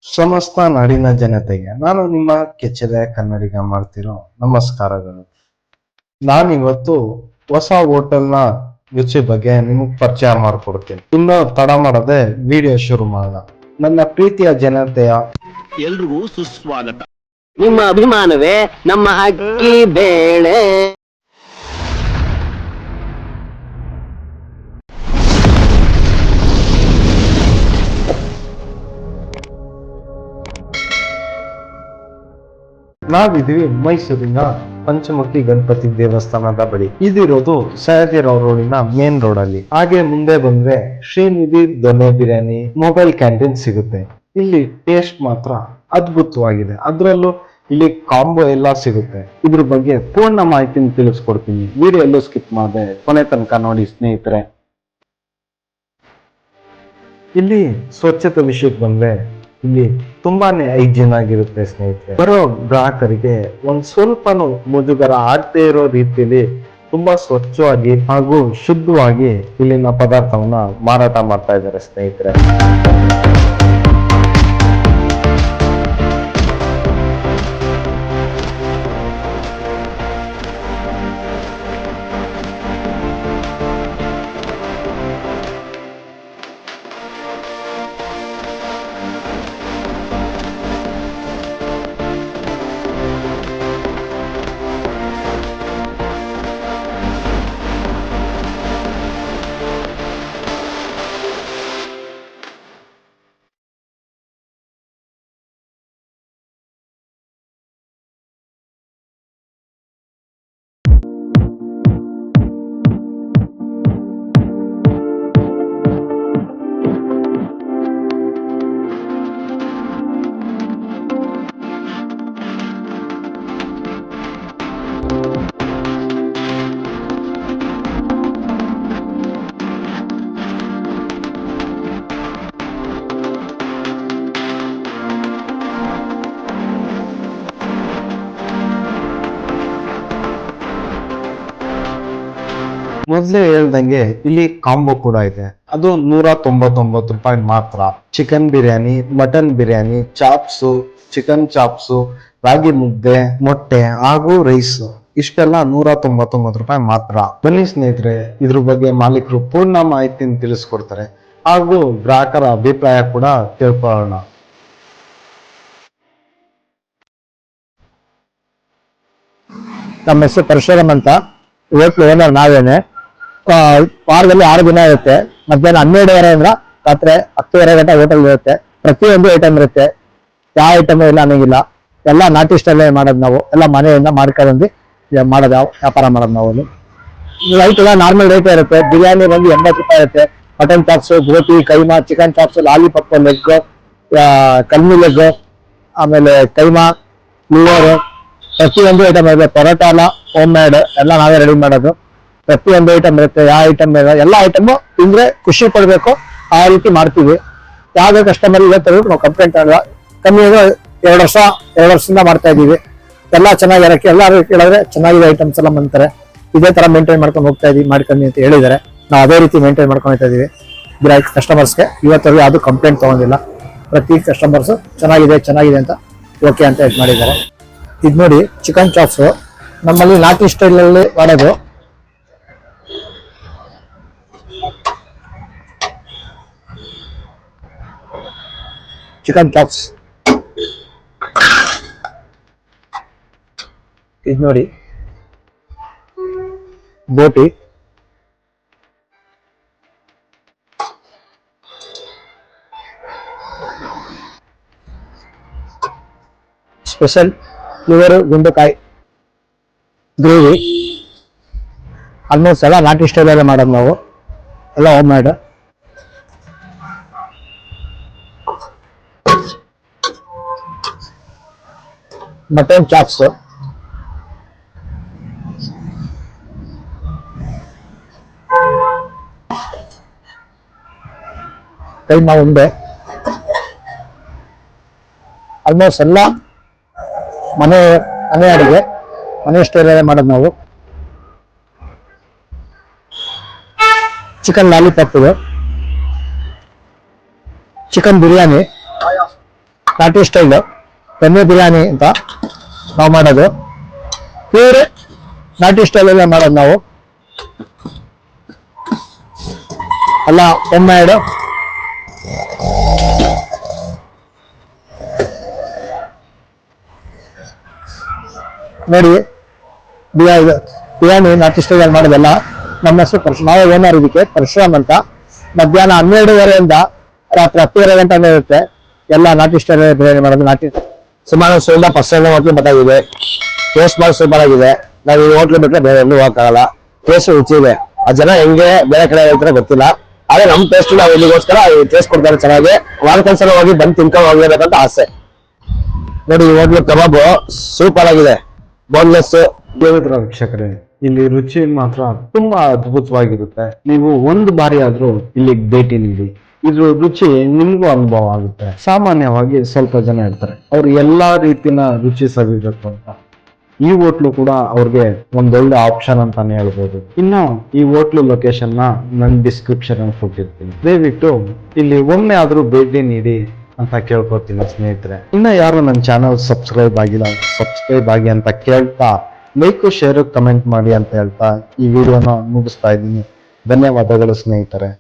ಸಮಸ್ತ ನಾಡಿನ ಜನತೆಗೆ ನಾನು ನಿಮ್ಮ ಕೆಚ್ಚೆದೆಯ ಕನ್ನಡಿಗ ಮಾಡ್ತಿರೋ ನಮಸ್ಕಾರಗಳು. ನಾನಿವತ್ತು ಹೊಸ ಹೋಟೆಲ್ನ ರುಚಿ ಬಗ್ಗೆ ನಿಮಗೆ ಪರಿಚಯ ಮಾಡಿಕೊಡ್ತೀನಿ. ಇನ್ನು ತಡ ಮಾಡದೆ ವಿಡಿಯೋ ಶುರು ಮಾಡೋಣ. ನನ್ನ ಪ್ರೀತಿಯ ಜನತೆಯ ಎಲ್ರಿಗೂ ಸುಸ್ವಾಗತ. ನಿಮ್ಮ ಅಭಿಮಾನವೇ ನಮ್ಮ ಅಕ್ಕಿ ಬೇಳೆ. ನಾವಿದೀವಿ ಮೈಸೂರಿನ ಪಂಚಮುಖಿ ಗಣಪತಿ ದೇವಸ್ಥಾನದ ಬಳಿ. ಇದಿರೋದು ಸಹ್ಯಾದ್ರಿರಾವ್ ರೋಡಿನ ಮೇನ್ ರೋಡ್ ಅಲ್ಲಿ. ಹಾಗೆ ಮುಂದೆ ಬಂದ್ರೆ ಶ್ರೀನಿಧಿ ದೊನ್ನೆ ಬಿರಿಯಾನಿ ಮೊಬೈಲ್ ಕ್ಯಾಂಟೀನ್ ಸಿಗುತ್ತೆ. ಇಲ್ಲಿ ಟೇಸ್ಟ್ ಮಾತ್ರ ಅದ್ಭುತವಾಗಿದೆ. ಅದ್ರಲ್ಲೂ ಇಲ್ಲಿ ಕಾಂಬೋ ಎಲ್ಲ ಸಿಗುತ್ತೆ. ಇದ್ರ ಬಗ್ಗೆ ಪೂರ್ಣ ಮಾಹಿತಿನ ತಿಳಿಸ್ಕೊಡ್ತೀನಿ. ವಿಡಿಯೋ ಎಲ್ಲೂ ಸ್ಕಿಪ್ ಮಾಡದೆ ಕೊನೆ ತನಕ ನೋಡಿ ಸ್ನೇಹಿತರೆ. ಇಲ್ಲಿ ಸ್ವಚ್ಛತೆ ವಿಷಯಕ್ಕೆ ಬಂದ್ರೆ ಇಲ್ಲಿ ತುಂಬಾನೇ ಹೈಜೀನ್ ಆಗಿರುತ್ತೆ ಸ್ನೇಹಿತರೆ. ಬರೋ ಗ್ರಾಹಕರಿಗೆ ಒಂದ್ ಸ್ವಲ್ಪನೂ ಮುಜುಗರ ಆಗದೆ ಇರೋ ರೀತಿಯಲ್ಲಿ ತುಂಬಾ ಸ್ವಚ್ಛವಾಗಿ ಹಾಗೂ ಶುದ್ಧವಾಗಿ ಇಲ್ಲಿನ ಪದಾರ್ಥವನ್ನ ಮಾರಾಟ ಮಾಡ್ತಾ ಇದ್ದಾರೆ ಸ್ನೇಹಿತರೆ. ಮೊದ್ಲೇ ಹೇಳ್ದಂಗೆ ಇಲ್ಲಿ ಕಾಂಬೋ ಕೂಡ ಇದೆ. ಅದು 199 ರೂಪಾಯಿ ಮಾತ್ರ. Chicken biryani, mutton biryani, chops, chicken chops, ರಾಗಿ ಮುದ್ದೆ, ಮೊಟ್ಟೆ ಹಾಗೂ ರೈಸ್ ಇಷ್ಟೆಲ್ಲ 199 ರೂಪಾಯಿ ಮಾತ್ರ. ಬನ್ನಿ ಸ್ನೇಹಿತರೆ, ಇದ್ರ ಬಗ್ಗೆ ಮಾಲೀಕರು ಪೂರ್ಣ ಮಾಹಿತಿನ ತಿಳಿಸ್ಕೊಡ್ತಾರೆ ಹಾಗೂ ಗ್ರಾಹಕರ ಅಭಿಪ್ರಾಯ ಕೂಡ ತಿಳ್ಕೊಳ್ಳೋಣ. ನಮ್ಮ ಹೆಸರು ಪರಶುರಾಮ್ ಅಂತ. ಇವತ್ತು ಓನರ್ ನಾವೇನೆ. ವಾರದಲ್ಲಿ 6 ದಿನ ಇರುತ್ತೆ. ಮಧ್ಯಾಹ್ನ 12:30 ರಾತ್ರಿ 10:30 ಗಂಟೆ ಹೋಟೆಲ್ ಇರುತ್ತೆ. ಪ್ರತಿಯೊಂದು ಐಟಮ್ ಇರುತ್ತೆ. ಯಾವ ಐಟಮ್ ಇಲ್ಲ ಅನ್ನಂಗಿಲ್ಲ. ಎಲ್ಲ ನಾಟಿ ಸ್ಟೈಲೇ ಮಾಡೋದು ನಾವು. ಎಲ್ಲ ಮನೆಯಿಂದ ಮಾಡ್ಕೊಂಡು ಮಾಡೋದು, ವ್ಯಾಪಾರ ಮಾಡೋದು ನಾವು. ರೈಟ್ ಎಲ್ಲ ನಾರ್ಮಲ್ ರೇಟ್ ಇರುತ್ತೆ. ಬಿರಿಯಾನಿ ಬಂದು 80 ರೂಪಾಯಿ ಇರುತ್ತೆ. ಮಟನ್ ಚಾಪ್ಸ್, ಗೋಟಿ, keema, chicken chops, lollipop, leg, ಕಲ್ಮಿ ಲೆಗ್, ಆಮೇಲೆ ಕೈಮಾ, ಲಿವರ್, ಪ್ರತಿಯೊಂದು ಐಟಮ್ ಇರುತ್ತೆ. ಪರೋಟ ಎಲ್ಲ ಹೋಮ್ ಮೇಡ್, ಎಲ್ಲ ನಾವೇ ರೆಡಿ ಮಾಡೋದು. ಪ್ರತಿಯೊಂದು ಐಟಮ್ ಇರುತ್ತೆ. ಯಾವ ಐಟಮ್ ಎಲ್ಲ ಐಟಮ್ ತಿಂದ್ರೆ ಖುಷಿ ಪಡ್ಬೇಕು ಆ ರೀತಿ ಮಾಡ್ತೀವಿ. ಯಾವ್ದೇ ಕಸ್ಟಮರ್ ಇವತ್ತು ನಾವು ಕಂಪ್ಲೇಂಟ್ ಆಗಲ್ಲ. ಕಮ್ಮಿ 2 ವರ್ಷದಿಂದ ಮಾಡ್ತಾ ಇದೀವಿ. ಎಲ್ಲ ಚೆನ್ನಾಗಿರಕ್ಕೆ ಎಲ್ಲರೂ ಕೇಳಿದ್ರೆ ಚೆನ್ನಾಗಿದೆ ಐಟಮ್ಸ್ ಎಲ್ಲ ಅಂತಾರೆ. ಇದೇ ತರ ಮೇಂಟೈನ್ ಮಾಡ್ಕೊಂಡು ಹೋಗ್ತಾ ಇದೀವಿ, ಮಾಡ್ಕೊಂಡು ಅಂತ ಹೇಳಿದ್ದಾರೆ. ನಾವು ಅದೇ ರೀತಿ ಮೇಂಟೈನ್ ಮಾಡ್ಕೊಂಡು ಹೋಗ್ತಾ ಇದೀವಿ. ಕಸ್ಟಮರ್ಸ್ಗೆ ಇವತ್ತವರೆಗೂ ಯಾವುದು ಕಂಪ್ಲೇಂಟ್ ತಗೊಂಡಿಲ್ಲ. ಪ್ರತಿ ಕಸ್ಟಮರ್ಸ್ ಚೆನ್ನಾಗಿದೆ ಅಂತ ಓಕೆ ಅಂತ ಇದು ಮಾಡಿದ್ದಾರೆ. ಇದು ನೋಡಿ, ಚಿಕನ್ ಚಾಪ್ಸ್ ನಮ್ಮಲ್ಲಿ ನಾಟಿ ಸ್ಟೈಲ್ ಅಲ್ಲಿ ಮಾಡೋದು. ಚಿಕನ್ ಚಾಪ್ಸ್ ಇದು ನೋಡಿ, ಬೋಟಿ, ಸ್ಪೆಷಲ್ ಲಿವರ್, ಗುಂಡೆಕಾಯಿ ಗ್ರೇವಿ. ಆಲ್ಮೋಸ್ಟ್ ಎಲ್ಲ ನಾಟಿ ಸ್ಟೈಲಲ್ಲೇ ಮಾಡೋದು ನಾವು, ಎಲ್ಲ home made. Mutton chops, keema ಉಂಡೆ, ಆಲ್ಮೋಸ್ಟ್ ಎಲ್ಲ ಮನೆ ಅಡುಗೆ, ಮನೆ ಸ್ಟೈಲಲ್ಲೇ ಮಾಡೋದು ನಾವು. ಚಿಕನ್ ಲಾಲಿಪಾಪ್, ಚಿಕನ್ ಬಿರಿಯಾನಿ, ನಾಟಿ ಸ್ಟೈಲ್ ಪನ್ನೀರ್ ಬಿರಿಯಾನಿ ಅಂತ ನಾವು ಮಾಡೋದು. ಪ್ಯೂರ್ ನಾಟಿ ಸ್ಟೈಲ್ ಅಲ್ಲೇ ಮಾಡೋದು ನಾವು. ಅಲ್ಲ ಒಮ್ಮೆಡು ನೋಡಿ ಬಿರಿಯಾನಿ ನಾಟಿ ಸ್ಟೈಲ್ ಮಾಡೋದಲ್ಲ. ನಮ್ಮ ಹೆಸರು ನಾವೇ ಓನರ್ ಇದಕ್ಕೆ ಪರಶುರಾಮ್ ಅಂತ. ಮಧ್ಯಾಹ್ನ 12:30 ರಾತ್ರಿ 10:30 ಗಂಟೆ ಇರುತ್ತೆ. ಎಲ್ಲ ನಾಟಿ ಸ್ಟೈಲ್ ಬಿರಿಯಾನಿ ಮಾಡೋದು. ನಾಟಿ ಸುಮಾರು ಸುಲಭ ಪರ್ಸೆಂಟ್ ಹೋಟ್ಲು ಬತ್ತಾಗಿದೆ. ಟೇಸ್ಟ್ ಮಾಡಿ ಸೂಪರ್ ಆಗಿದೆ. ನಾವು ಈ ಹೋಟ್ಲು ಬಿಟ್ಟರೆ ಬೇರೆ ಎಲ್ಲೂ ಹೋಗಕ್ಕಾಗಲ್ಲ. ಟೇಸ್ಟ್ ರುಚಿ ಇದೆ. ಆ ಜನ ಹೆಂಗೆ ಬೇರೆ ಕಡೆ ಹೇಳ್ತಾರೆ ಗೊತ್ತಿಲ್ಲ. ಆದ್ರೆ ನಮ್ ಟೇಸ್ಟ್ ನಾವು ಇಲ್ಲಿಗೋಸ್ಕರ ಟೇಸ್ಟ್ ಕೊಡ್ತಾರೆ ಚೆನ್ನಾಗಿ. ವಾರಕ್ಕೊಂದ್ಸಲ ಹೋಗಿ ಬಂದು ತಿನ್ಕೊಂಡು ಹೋಗ್ಲೇಬೇಕಂತ ಆಸೆ. ನೋಡಿ ಈ ಹೋಟ್ಲು ಕಬಾಬು ಸೂಪರ್ ಆಗಿದೆ. ಬೋನ್ಲೆಸ್. ದೇವೇಂದ್ರ ವೀಕ್ಷಕರೇ, ಇಲ್ಲಿ ರುಚಿ ಮಾತ್ರ ತುಂಬಾ ಅದ್ಭುತವಾಗಿರುತ್ತೆ. ನೀವು ಒಂದು ಬಾರಿ ಆದ್ರೂ ಇಲ್ಲಿಗೆ ಭೇಟಿ ನೀಡಿ. ಇದ್ರ ರುಚಿ ನಿಮ್ಗೂ ಅನುಭವ ಆಗುತ್ತೆ. ಸಾಮಾನ್ಯವಾಗಿ ಸ್ವಲ್ಪ ಜನ ಇರ್ತಾರೆ, ಅವ್ರು ಎಲ್ಲಾ ರೀತಿನ ರುಚಿ ಸವಿಬೇಕು ಅಂತ. ಈ ಹೋಟ್ಲು ಕೂಡ ಅವ್ರಿಗೆ ಒಂದೊಳ್ಳೆ ಆಪ್ಷನ್ ಅಂತಾನೆ ಹೇಳ್ಬೋದು. ಇನ್ನು ಈ ಹೋಟ್ಲು ಲೊಕೇಶನ್ ನನ್ನ ಡಿಸ್ಕ್ರಿಪ್ಷನ್ ಅಲ್ಲಿ ಕೊಟ್ಟಿರ್ತೀನಿ. ದಯವಿಟ್ಟು ಇಲ್ಲಿ ಒಮ್ಮೆ ಆದ್ರೂ ಭೇಟಿ ನೀಡಿ ಅಂತ ಕೇಳ್ಕೊತೀನಿ ಸ್ನೇಹಿತರೆ. ಇನ್ನ ಯಾರು ನನ್ನ ಚಾನಲ್ ಸಬ್ಸ್ಕ್ರೈಬ್ ಆಗಿಲ್ಲ, ಸಬ್ಸ್ಕ್ರೈಬ್ ಆಗಿ ಅಂತ ಕೇಳ್ತಾ, ಲೈಕ್ ಶೇರ್ ಕಮೆಂಟ್ ಮಾಡಿ ಅಂತ ಹೇಳ್ತಾ ಈ ವಿಡಿಯೋನ ಮುಗಿಸ್ತಾ ಇದ್ದೀನಿ. ಧನ್ಯವಾದಗಳು ಸ್ನೇಹಿತರೆ.